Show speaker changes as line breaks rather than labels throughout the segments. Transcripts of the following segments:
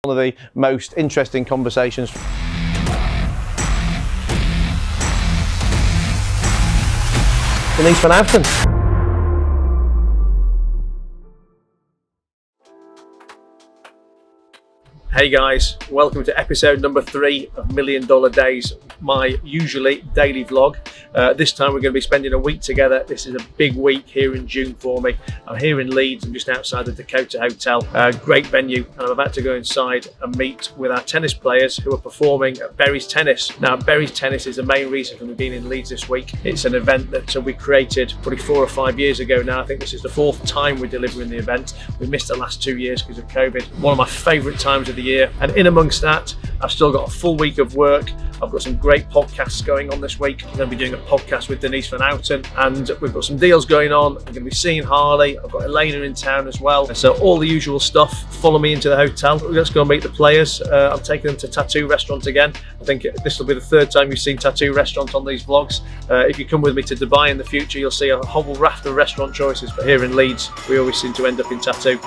One of the most interesting conversations. Denise van Houten. Hey guys, welcome to episode number 3 of $1 Million Days, my usually daily vlog. This time we're going to be spending a week together. This is a big week here in June for me. I'm here in Leeds, I'm just outside the Dakota Hotel. Great venue, and I'm about to go inside and meet with our tennis players who are performing at Berry's Tennis. Now, Berry's Tennis is the main reason for me being in Leeds this week. It's an event that we created probably 4 or 5 years ago now. I think this is the 4th time we're delivering the event. We missed the last 2 years because of COVID. One of my favourite times of the year, and in amongst that, I've still got a full week of work. I've got some great podcasts going on this week. I'm going to be doing a podcast with Denise van Houten, and we've got some deals going on. I'm going to be seeing Harley. I've got Elena in town as well. So all the usual stuff. Follow me into the hotel. Let's go and meet the players. I'm taking them to Tattoo Restaurant again. I think this will be the 3rd time you've seen Tattoo Restaurant on these vlogs. If you come with me to Dubai in the future, you'll see a whole raft of restaurant choices. But here in Leeds, we always seem to end up in Tattoo.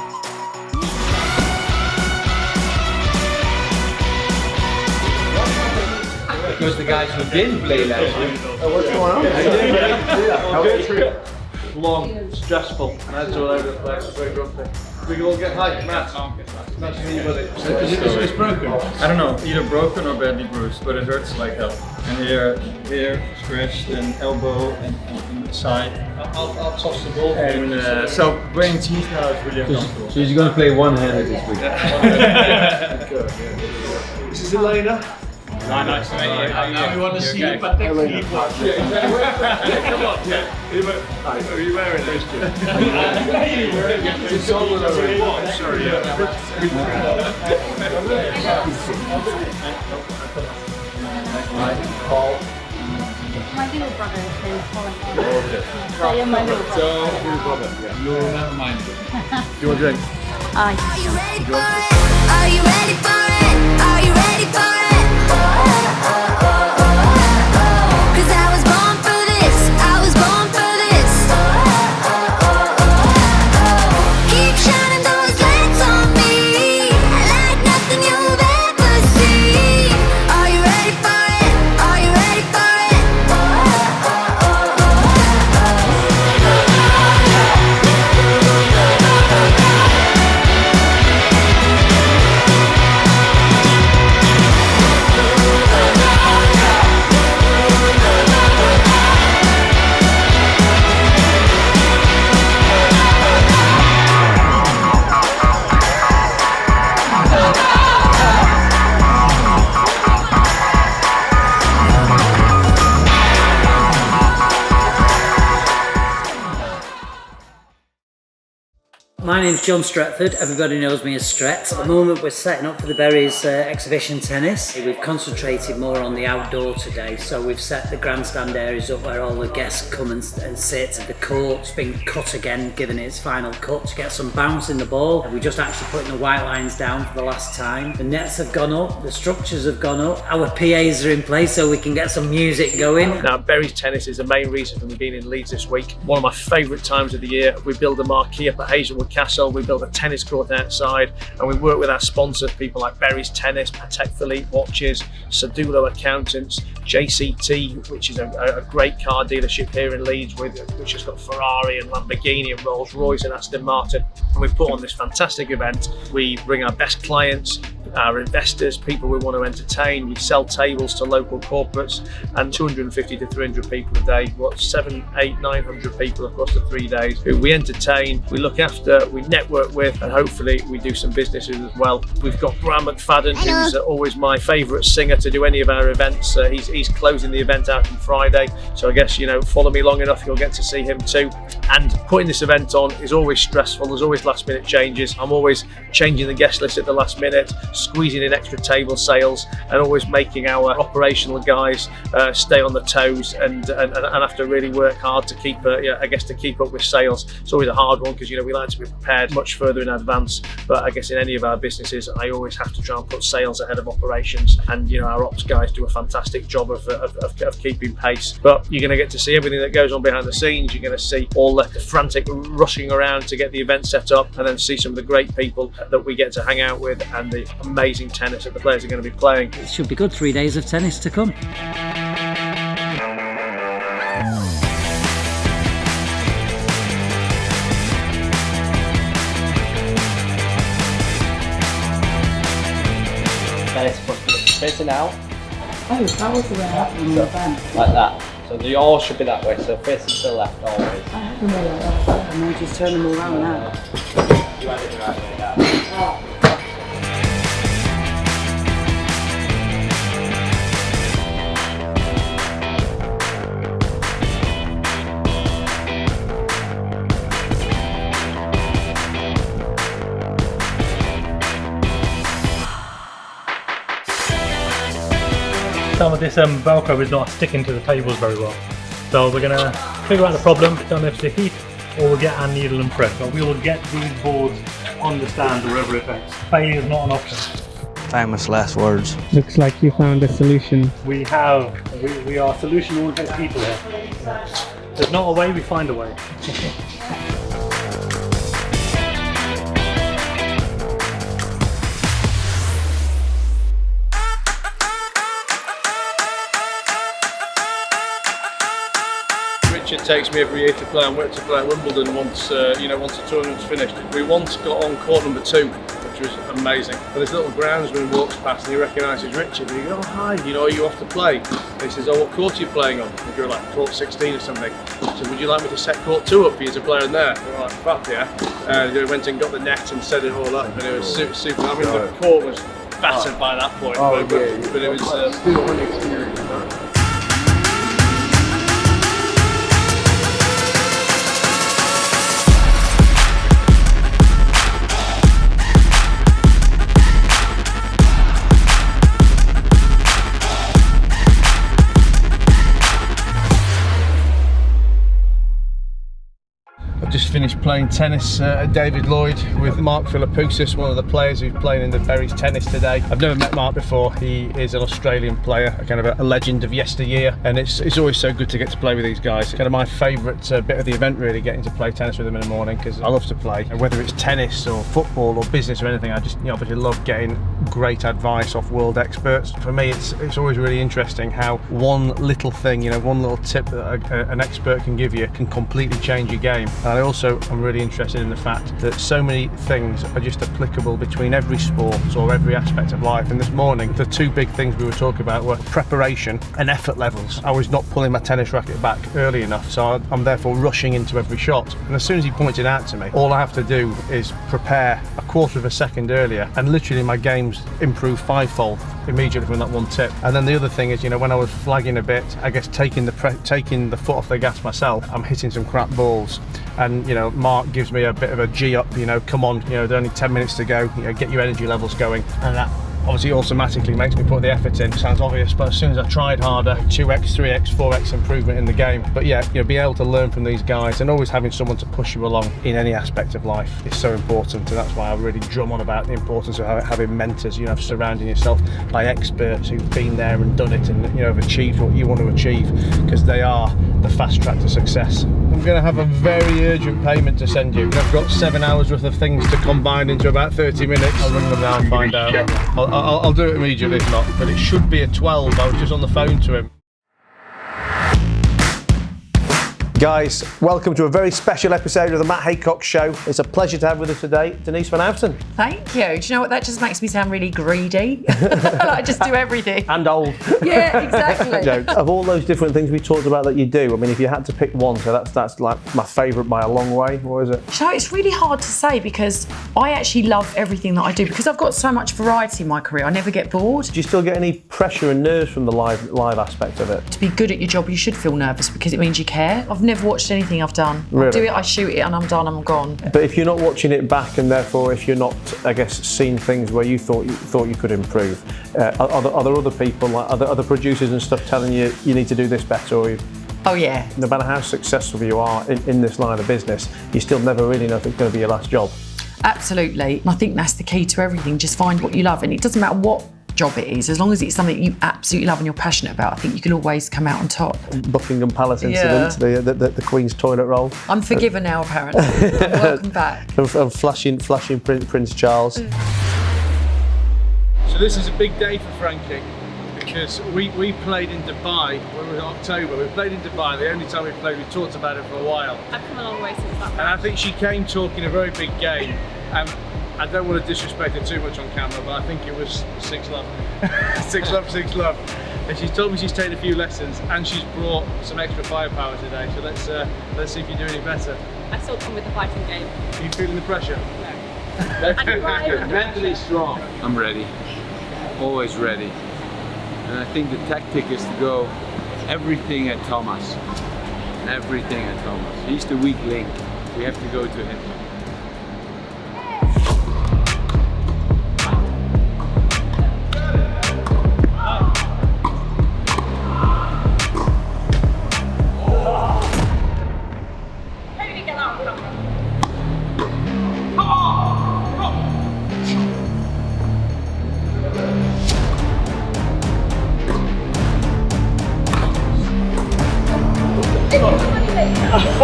Because the guys who didn't play last week.
What's going on?
Long, stressful, and heads all over the place. Very grumpy. We can all get high, Matt. Nice to meet you, buddy.
It's broken. I don't know, either broken or badly bruised, but it hurts like hell. And here, scratched, and elbow, and the side.
I'll toss the ball.
And so playing teeth now is really uncomfortable.
So he's going to play one-handed this week.
This is Elena.
Nice to meet you.
Now we want to see you, but technically what? Come on, are you wearing those two? It's all what I want, sorry,
Paul.
My little brother is named Paul. So you're my little brother.
You'll never mind.
Do you want a drink?
Aye.
Are you ready for it? Are you ready for it? Are you ready for it? 'Cause I was born for this. I was born for this. Keep shining those lights on me, like nothing you've ever seen. Are you ready for it? Are you ready for it?
My name's John Stretford, everybody knows me as Stret. At the moment we're setting up for the Berry's exhibition tennis. We've concentrated more on the outdoor today, so we've set the grandstand areas up where all the guests come and sit. The court's been cut again, given its final cut to get some bounce in the ball. We're just actually putting the white lines down for the last time. The nets have gone up, the structures have gone up, our PAs are in place so we can get some music going.
Now, Berry's Tennis is the main reason for me being in Leeds this week. One of my favourite times of the year. We build a marquee up at Hazelwood Castle, we build a tennis court outside, and we work with our sponsors, people like Berry's Tennis, Patek Philippe Watches, Sadulo Accountants, JCT, which is a great car dealership here in Leeds, which has got Ferrari and Lamborghini and Rolls Royce and Aston Martin. And we put on this fantastic event. We bring our best clients, our investors, people we want to entertain. We sell tables to local corporates, and 250 to 300 people a day. What, 700, 800, 900 people across the 3 days who we entertain, we look after, we network with, and hopefully we do some businesses as well. We've got Graham McFadden, who's always my favourite singer to do any of our events. He's closing the event out on Friday, so I guess, you know, follow me long enough, you'll get to see him too. And putting this event on is always stressful. There's always last minute changes. I'm always changing the guest list at the last minute, squeezing in extra table sales, and always making our operational guys stay on the toes and have to really work hard to keep, I guess, to keep up with sales. It's always a hard one because, you know, we like to be prepared much further in advance. But I guess in any of our businesses, I always have to try and put sales ahead of operations. And, you know, our ops guys do a fantastic job of keeping pace. But you're going to get to see everything that goes on behind the scenes. You're going to see all the frantic rushing around to get the event set up, and then see some of the great people that we get to hang out with and the
amazing tennis that the players are going to be playing.
It should be good. 3 days of tennis to come.
Tennis facing out
Oh, that was the way that in the event.
like that. So they all should be that way. So facing to the left always.
I have them all like that. And then just turn them around now.
You had it the right way down.
Some of this Velcro is not sticking to the tables very well. So we're going to figure out the problem, don't know if it's the heat or we'll get our needle and thread. But we will get these boards on the stand wherever it fits. Failure is not an option.
Famous last words.
Looks like you found a solution.
We are solution-oriented people here. There's not a way, we find a way.
Richard takes me every year to play at Wimbledon once the tournament's finished. We once got on court number 2, which was amazing. And this little groundsman walks past and he recognises Richard and he goes, "Oh hi, are you off to play?" And he says, "Oh, what court are you playing on?" And you're like, "Court 16 or something." I said, "Would you like me to set court 2 up for you as a player in there?" We're like, "Fuck yeah." And we went and got the net and set it all up and it was super. I mean, the court was battered by that point, but it was still an experience. Just finished playing tennis at David Lloyd with Mark Philippoussis, one of the players who's playing in the Berries tennis today. I've never met Mark before. He is an Australian player, a kind of a legend of yesteryear, and it's always so good to get to play with these guys. Kind of my favourite bit of the event, really, getting to play tennis with them in the morning, because I love to play. And whether it's tennis or football or business or anything, I just obviously love getting great advice off world experts. For me, it's always really interesting how one little thing, one little tip that an expert can give you can completely change your game. And I also am really interested in the fact that so many things are just applicable between every sport or every aspect of life. And this morning, the 2 big things we were talking about were preparation and effort levels. I was not pulling my tennis racket back early enough, so I'm therefore rushing into every shot. And as soon as he pointed out to me, all I have to do is prepare a quarter of a second earlier, and literally my game's improved 5-fold immediately from that one tip. And then the other thing is, when I was flagging a bit, I guess taking the foot off the gas myself, I'm hitting some crap balls. And Mark gives me a bit of a G up, come on, there's only 10 minutes to go, get your energy levels going, and that obviously automatically makes me put the effort in. Sounds obvious, but as soon as I tried harder, 2x, 3x, 4x improvement in the game. But yeah, be able to learn from these guys, and always having someone to push you along in any aspect of life is so important. And that's why I really drum on about the importance of having mentors, surrounding yourself by experts who've been there and done it, and have achieved what you want to achieve, because they are the fast track to success. I'm going to have a very urgent payment to send you. I've got 7 hours worth of things to combine into about 30 minutes. I'll ring them now and find out. I'll do it immediately if not, but it should be at 12. I was just on the phone to him. Guys, welcome to a very special episode of the Matt Haycox Show. It's a pleasure to have with us today Denise Van Houten.
Thank you. Do you know what? That just makes me sound really greedy. I just do everything.
And old.
Yeah, exactly.
Of all those different things we talked about that you do, I mean, if you had to pick one, so that's like my favourite by a long way, what is it?
You know, it's really hard to say, because I actually love everything that I do, because I've got so much variety in my career. I never get bored.
Do you still get any pressure and nerves from the live aspect of it?
To be good at your job, you should feel nervous, because it means you care. I've never watched anything I've done.
Really?
I do it, I shoot it, and I'm done, I'm gone.
But if you're not watching it back, and therefore if you're not, I guess, seeing things where you thought you could improve, are there other people, like other producers and stuff, telling you need to do this better, or
Oh yeah.
No matter how successful you are in this line of business, you still never really know if it's going to be your last job.
Absolutely. And I think that's the key to everything. Just find what you love, and it doesn't matter what job it is, as long as it's something you absolutely love and you're passionate about. I think you can always come out on top.
Buckingham Palace incident, the Queen's toilet roll.
I'm forgiven now, apparently. Welcome back.
And flashing Prince Charles. this is a big day for Frankie because we played in Dubai when we were in October. We played in Dubai, the only time we played, we talked about it for a while.
I've come a long way since that.
And I think she came talking a very big game. I don't want to disrespect her too much on camera, but I think it was 6 love. 6 love, 6 love. And she's told me she's taken a few lessons and she's brought some extra firepower today. So let's see if you do any better.
I still come with the fighting game.
Are you feeling the pressure?
No.
Mentally strong. I'm ready. Always ready. And I think the tactic is to go everything at Thomas. Everything at Thomas. He's the weak link. We have to go to him.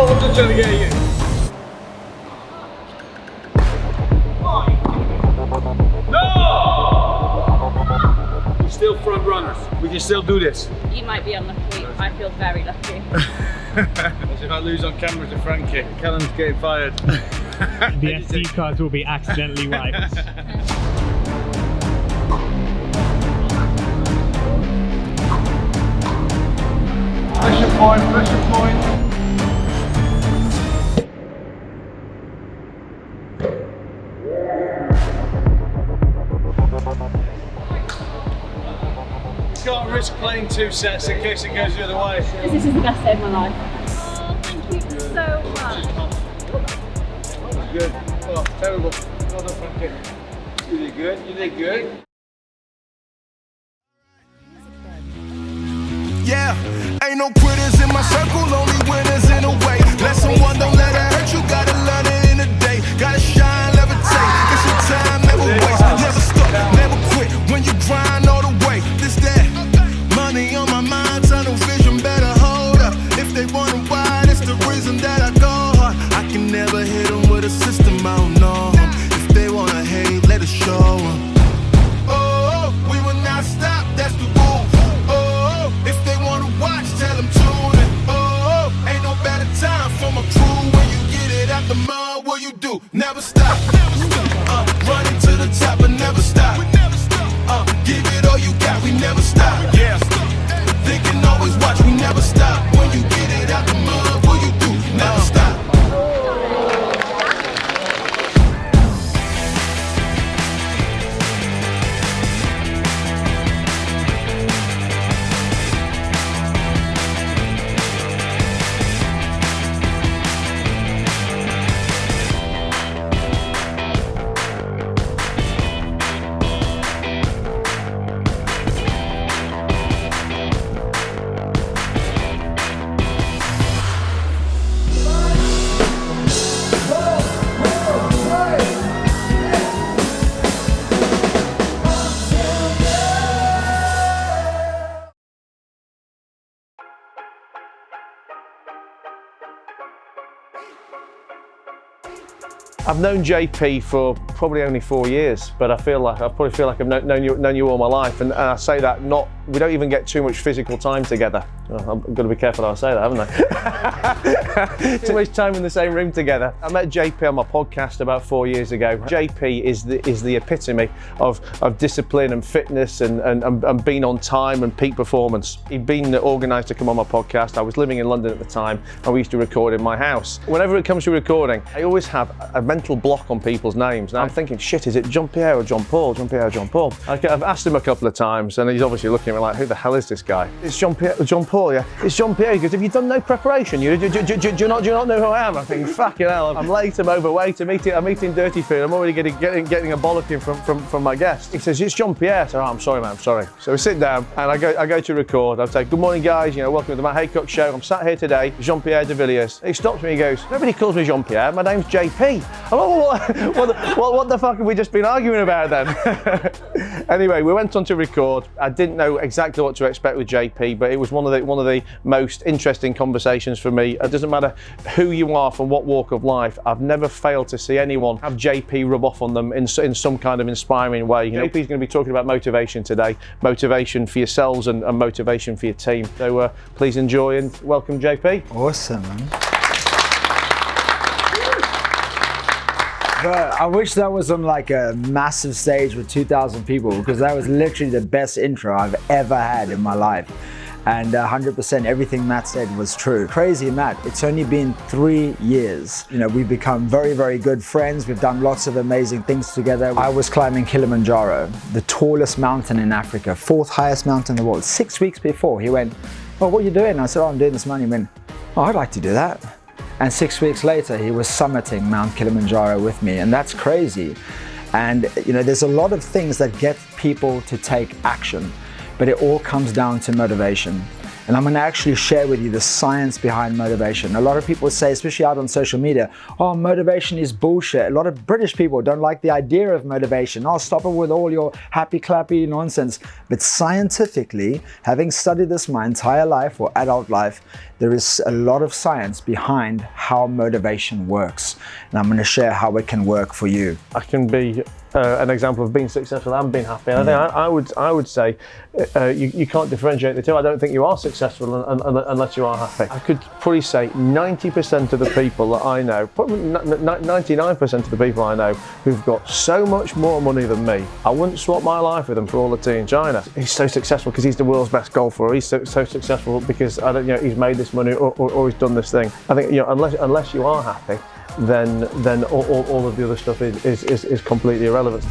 I'm just trying to get you. No! We're still front runners. We can still do this.
You might be unlucky. I feel very lucky.
As if I lose on camera to Frankie. Callum's getting fired.
The SD cards will be accidentally wiped.
Pressure point, pressure point. Can't risk playing 2 sets in case it goes the other way.
This is the best day of my life. Oh, thank you so much.
That was good. Oh, terrible. Well done, Frankie.
You did good. You did good.
Yeah, ain't no quitters in my circle, only winners in a way. Lesson 1, don't let it hurt you, gotta learn it in a day. Gotta shine, levitate, it's your time, never waste. Never stop, never quit, when you grind all the way. This, that, money on my mind, tunnel vision, better hold up. If they wonder why, that's the reason that I go hard. I can never hit them with a system, I don't know. If they wanna hate, let it show them. Oh, we will not stop, that's the rule. If they wanna watch, tell them tune in. Oh, ain't no better time for my crew. When you get it out the mud, what you do? Never stop. Running to the top and never stop. Give it all you got, we never stop. Yeah. They can always watch, we never stop. When you get it out the mud, what you do? Never stop.
I've known JP for probably only 4 years, but I probably feel like I've known you all my life, and I say that we don't even get too much physical time together. Oh, I'm got to be careful how I say that, haven't I? Too much time in the same room together. I met JP on my podcast about 4 years ago. JP is the epitome of discipline and fitness and being on time and peak performance. He'd been organised to come on my podcast. I was living in London at the time, and we used to record in my house. Whenever it comes to recording, I always have a mental block on people's names. And I'm thinking, shit, is it Jean-Pierre or John Paul? Jean-Pierre or John Paul? I've asked him a couple of times, and he's obviously looking at me like, who the hell is this guy? It's Jean-Pierre, John Paul, yeah? It's Jean-Pierre. He goes, have you done no preparation? Do you not know who I am? I think, fucking hell, I'm late, I'm overweight, I'm eating dirty food, I'm already getting a bollocking from my guest. He says, it's Jean-Pierre. I said, oh, I'm sorry, man, I'm sorry. So we sit down, and I go to record. I say, good morning, guys, welcome to the Matt Haycox show. I'm sat here today, Jean-Pierre de Villiers. He stops me, he goes, nobody calls me Jean-Pierre, my name's JP. I'm like, what the fuck have we just been arguing about then? Anyway, we went on to record. I didn't know
exactly what to expect with JP, but it was one of the most interesting conversations for me. It doesn't matter who you are from what walk of life, I've never failed to see anyone have JP rub off on them in some kind of inspiring way. JP's going to be talking about motivation today, motivation for yourselves and motivation for your team. So please enjoy and welcome JP.
Awesome, man. But I wish that was on like a massive stage with 2,000 people, because that was literally the best intro I've ever had in my life. And 100% everything Matt said was true. Crazy, Matt, it's only been 3 years. You know, we've become very, very good friends. We've done lots of amazing things together. I was climbing Kilimanjaro, the tallest mountain in Africa, 4th highest mountain in the world. 6 weeks before, he went, "Oh, what are you doing?" I said, "Oh, I'm doing this money." He went, "Oh, I'd like to do that." And 6 weeks later, he was summiting Mount Kilimanjaro with me, and that's crazy. And you know, there's a lot of things that get people to take action, but it all comes down to motivation. And I'm gonna actually share with you the science behind motivation. A lot of people say, especially out on social media, "Oh, motivation is bullshit." A lot of British people don't like the idea of motivation. "Oh, stop it with all your happy clappy nonsense." But scientifically, having studied this my entire life, or adult life, there is a lot of science behind how motivation works. And I'm gonna share how it can work for you.
I can be an example of being successful and being happy. And I think I would say you can't differentiate the two. I don't think you are successful unless you are happy. I could probably say 90% of the people that I know, probably 99% of the people I know who've got so much more money than me, I wouldn't swap my life with him for all the tea in China. He's so successful because he's the world's best golfer. He's so successful because he's made this money or he's done this thing. I think unless you are happy, then all of the other stuff is completely irrelevant.